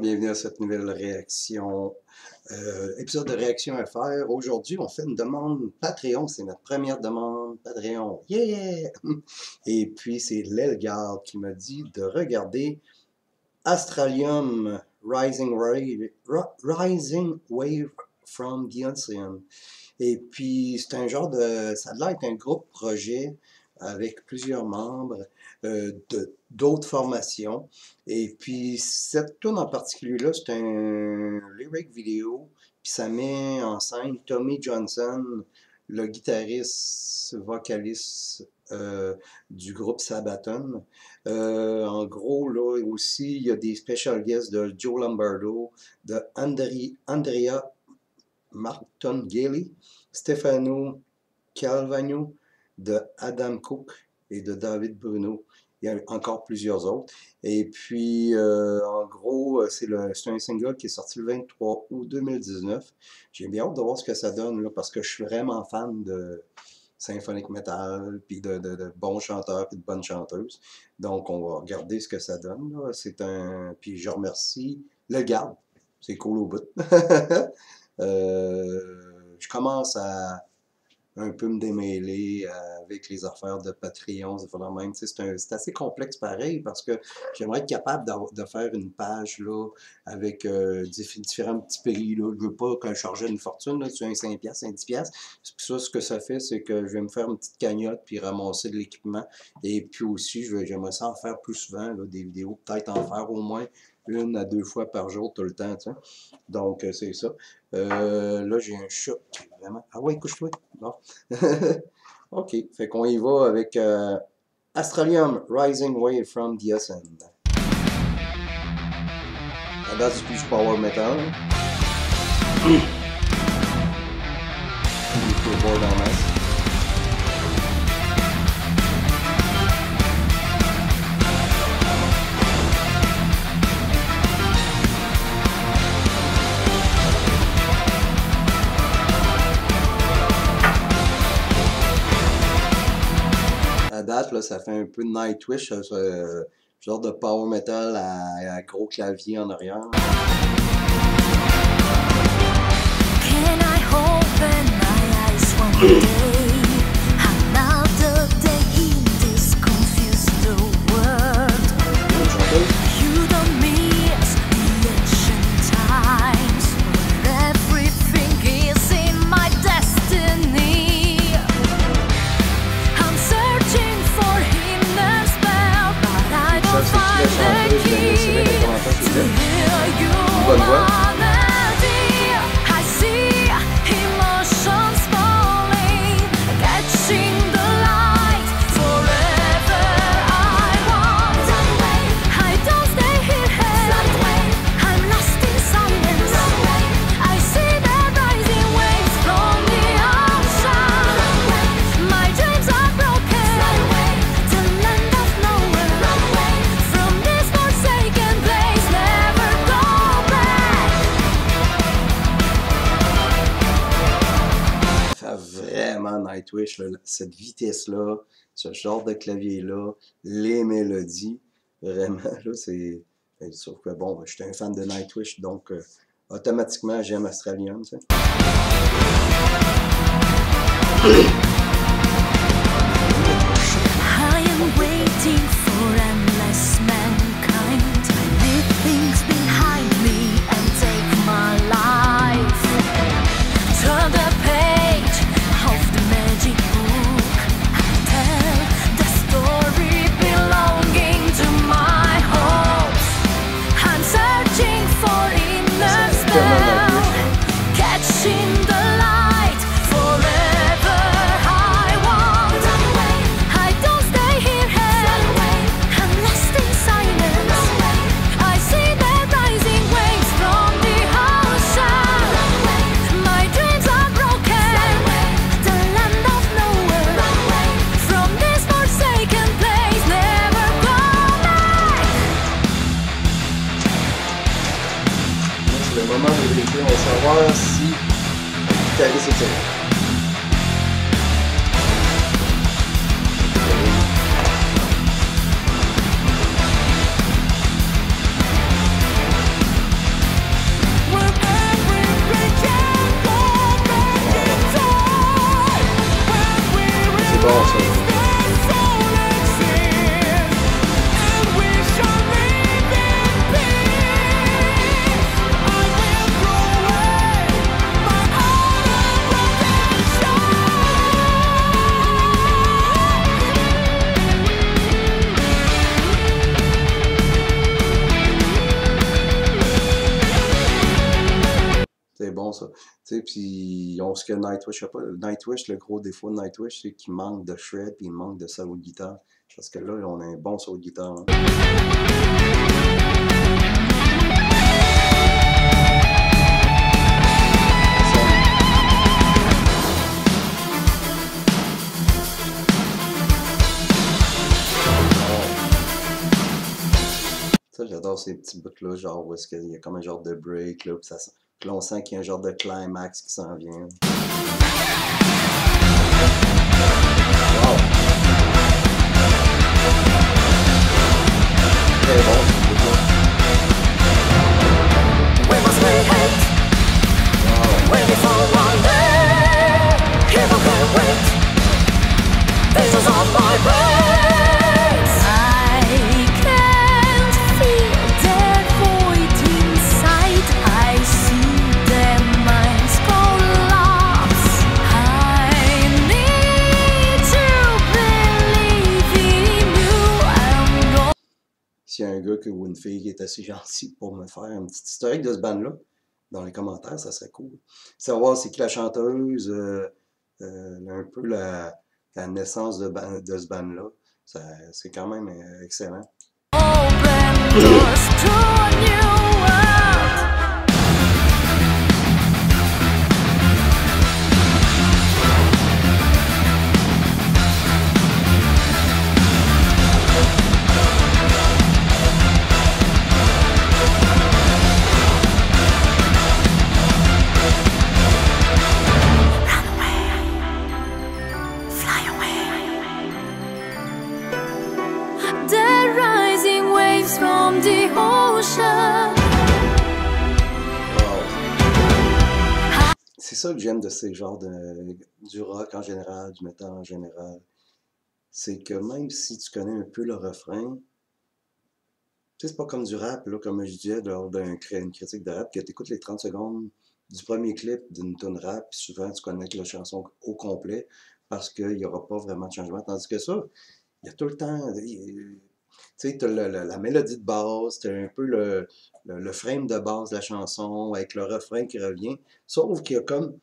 bienvenue à cette nouvelle réaction, épisode de Réaction FR. Aujourd'hui, on fait une demande Patreon, c'est notre première demande Patreon. Yeah! Et puis, c'est Lelgarde qui m'a dit de regarder Astralium Rising Wave from the Ocean. Et puis, c'est un genre de... Ça a l'air d'être un groupe projet avec plusieurs membres d'autres formations. Et puis, cette tune en particulier-là, c'est un lyric vidéo, puis ça met en scène Tommy Johnson, le guitariste, vocaliste du groupe Sabaton. En gros, là aussi, il y a des special guests de Joe Lombardo, de Andrea Martingale, Stefano Calvagno, de Adam Cook et de David Bruno. Il y a encore plusieurs autres. Et puis, en gros, c'est un single qui est sorti le 23 août 2019. J'ai bien hâte de voir ce que ça donne, là, parce que je suis vraiment fan de symphonic metal, puis de bons chanteurs, puis de bonnes chanteuses. Donc, on va regarder ce que ça donne, là. Puis je remercie Lelgarde. C'est cool au bout. Je commence à un peu me démêler avec les affaires de Patreon, c'est assez complexe pareil, parce que j'aimerais être capable de faire une page là, avec différents petits prix. Là. Je veux pas que je charge une fortune là, sur un 5$, un 10$. Puis ça, ce que ça fait, c'est que je vais me faire une petite cagnotte puis ramasser de l'équipement. Et puis aussi, j'aimerais ça en faire plus souvent, là, des vidéos, peut-être en faire au moins 1 à 2 fois par jour tout le temps. T'sais. Donc, c'est ça. Là, j'ai un chat qui est vraiment... Ah ouais, couche-toi. Bon. OK. Fait qu'on y va avec Astralium Rising Wave from the Ocean. À date, c'est plus power metal. Il faut voir dans la masse. À date, là, ça fait un peu de Nightwish, genre de power metal à gros clavier en arrière. Can I open my eyes one day? Another day in this confused world. You don't miss the ancient times where everything is in my destiny. I'm searching for inner spell, but I don't find the key to heal humanity. I see emotions falling, catching the light forever. I want I don't stay here. I'm lost in silence. I see the rising waves from the ocean. My dreams are broken. The land of nowhere. From this forsaken place, never go back. Ça fait vraiment Nightwish, là, cette vitesse-là, ce genre de clavier-là, les mélodies, vraiment, là, c'est... Sauf que, bon, je suis un fan de Nightwish, donc automatiquement, j'aime Astralium, tu sais. I am waiting for endless mankind. I leave things behind me and take my life. Turn the page of the magic book. I tell the story belonging to my hopes. I'm searching for inner spell, catching the light forever. I want I don't stay here. I'm lost in silence. I see the rising waves from the ocean. My dreams are broken. The land of nowhere. From this forsaken place, never go back. C'est le moment de vérifier, on va savoir si le guitariste est sérieux. C'est bon ça. Tu sais, puis on ce que Nightwish, je sais pas, Nightwish, le gros défaut de Nightwish, c'est qu'il manque de shred puis il manque de solo de guitare. Parce que là, on a un bon solo de guitare. Hein. Ça, j'adore ces petits bouts-là, genre où est-ce qu'il y a comme un genre de break, là, puis là on sent qu'il y a un genre de climax qui s'en vient. Wow! Très bon, ce bout-là. S'il y a un gars ou une fille qui est assez gentil pour me faire un petit historique de ce band-là, dans les commentaires, ça serait cool. Savoir c'est qui la chanteuse, un peu la naissance de ce band-là, c'est quand même excellent. C'est ça que j'aime de ces genres du rock en général, du metal en général. C'est que même si tu connais un peu le refrain, tu sais, c'est pas comme du rap, là, comme je disais lors d'une critique de rap, que tu écoutes les 30 secondes du premier clip d'une tune rap, puis souvent tu connais la chanson au complet, parce qu'il n'y aura pas vraiment de changement. Tandis que ça, il y a tout le temps. Tu sais, tu as la mélodie de base, tu as un peu le frame de base de la chanson, avec le refrain qui revient, sauf qu'il y a comme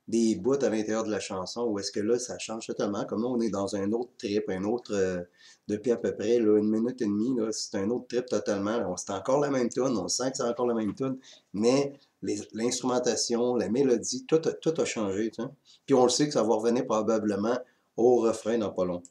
des bouts à l'intérieur de la chanson où est-ce que là, ça change totalement. Comme là, on est dans un autre trip, un autre, depuis à peu près là, 1 minute et demie, c'est un autre trip totalement. C'est encore la même tune, on sent que c'est encore la même tune, mais l'instrumentation, la mélodie, tout a changé. Tu sais. Puis on le sait que ça va revenir probablement au refrain dans pas long.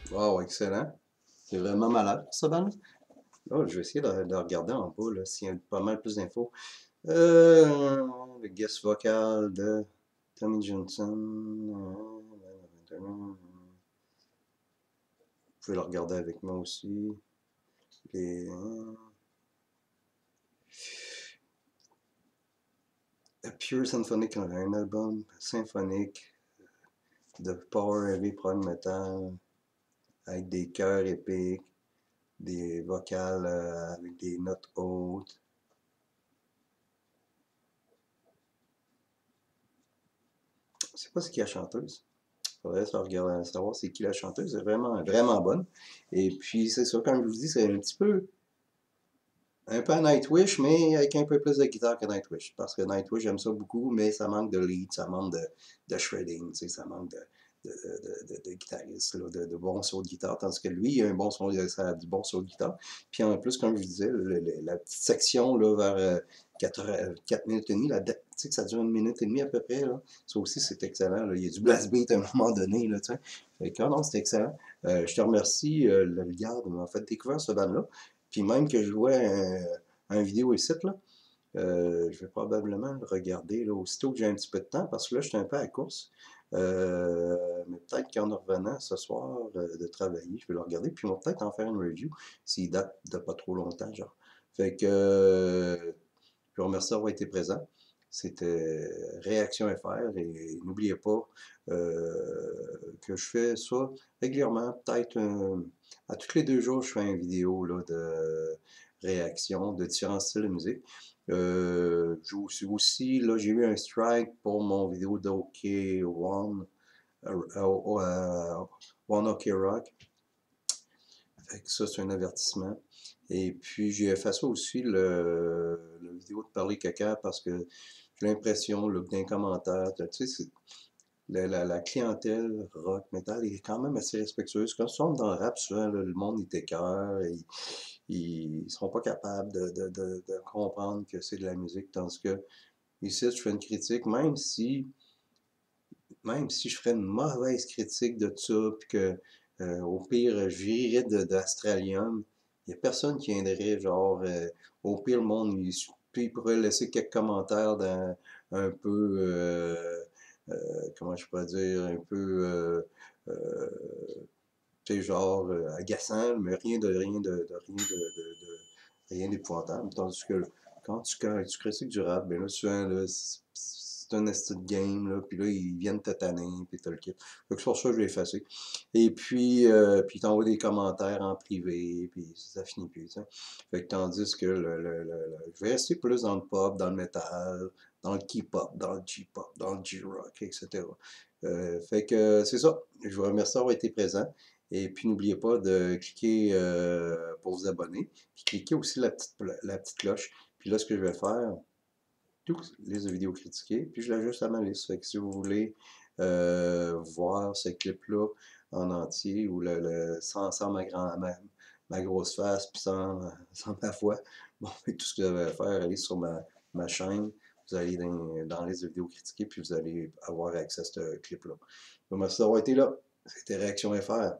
Wow, excellent. C'est vraiment malade, ça, band. Là, je vais essayer de regarder en bas, s'il y a pas mal plus d'infos. Le guest vocal de Tommy Johnson. Vous pouvez le regarder avec moi aussi. A Pure Symphonic, un album symphonique de power heavy prog metal avec des chœurs épiques, des vocales avec des notes hautes. Je sais pas c'est qui la chanteuse. Faudrait savoir c'est qui la chanteuse. C'est vraiment, vraiment bonne. Et puis c'est ça, comme je vous dis, c'est un peu à Nightwish, mais avec un peu plus de guitare que Nightwish. Parce que Nightwish, j'aime ça beaucoup, mais ça manque de lead, ça manque de shredding, tu sais, ça manque de guitariste, là, de bons sauts de guitare. Tandis que lui, il a un bon son, ça a du bon saut de guitare. Puis en plus, comme je vous disais, la petite section là, vers 4 minutes et demie, tu sais que ça dure 1 minute et demie à peu près. Là. Ça aussi, c'est excellent. Là. Il y a du blast beat à un moment donné. Là, tu sais. Fait que, non, c'est excellent. Je te remercie, le gars, de m'avoir fait découvrir ce band-là. Puis même que je vois un vidéo ici, là, je vais probablement le regarder là, aussitôt que j'ai un petit peu de temps, parce que là, je suis un peu à la course. Mais peut-être qu'en revenant ce soir de travailler, je vais le regarder, puis on va peut-être en faire une review, s'il date de pas trop longtemps, genre. Fait que je vous remercie d'avoir été présent. C'était Réaction FR, et n'oubliez pas que je fais ça régulièrement, peut-être à tous les 2 jours, je fais une vidéo là, de réaction de différents styles de musique. Là, j'ai eu un strike pour mon vidéo d'OK One, One OK Rock. Fait que ça, c'est un avertissement. Et puis, j'ai fait ça aussi, la vidéo de parler caca, parce que j'ai l'impression, là, que dans les commentaires, tu sais, la clientèle rock, metal est quand même assez respectueuse. Quand on tombe dans le rap, souvent, là, le monde est écœure, et ils seront pas capables de comprendre que c'est de la musique, tandis que ici, je fais une critique, même si je ferais une mauvaise critique de ça, puis que au pire, je virerais d'Astralium, il n'y a personne qui viendrait, genre, au pire, le monde, puis il pourrait laisser quelques commentaires un peu, comment je pourrais dire, un peu, tu sais, genre, agaçant, mais rien d'épouvantable. Tandis que quand tu critiques du rap, ben là, souvent, là, c'est un esti de game, là, puis là, ils viennent te tanner, puis t'as le kit. Donc, c'est pour ça que je l'ai effacé. Et puis t'envoies des commentaires en privé, puis ça finit plus, tu sais. Fait que tandis que je vais rester plus dans le pop, dans le metal, dans le K-pop, dans le J-pop, dans le J-rock, etc. Fait que c'est ça. Je vous remercie d'avoir été présent. Et puis, n'oubliez pas de cliquer pour vous abonner. Puis, cliquez aussi la petite cloche. Puis là, ce que je vais faire, toutes les vidéos critiquées, puis je l'ajuste à ma liste. Fait que si vous voulez voir ce clip-là en entier, ou sans ma grosse face, puis sans ma voix, bon, tout ce que vous avez à faire, allez sur ma chaîne, vous allez dans les vidéos critiquées, puis vous allez avoir accès à ce clip-là. Donc, merci d'avoir été là. C'était Réaction FR.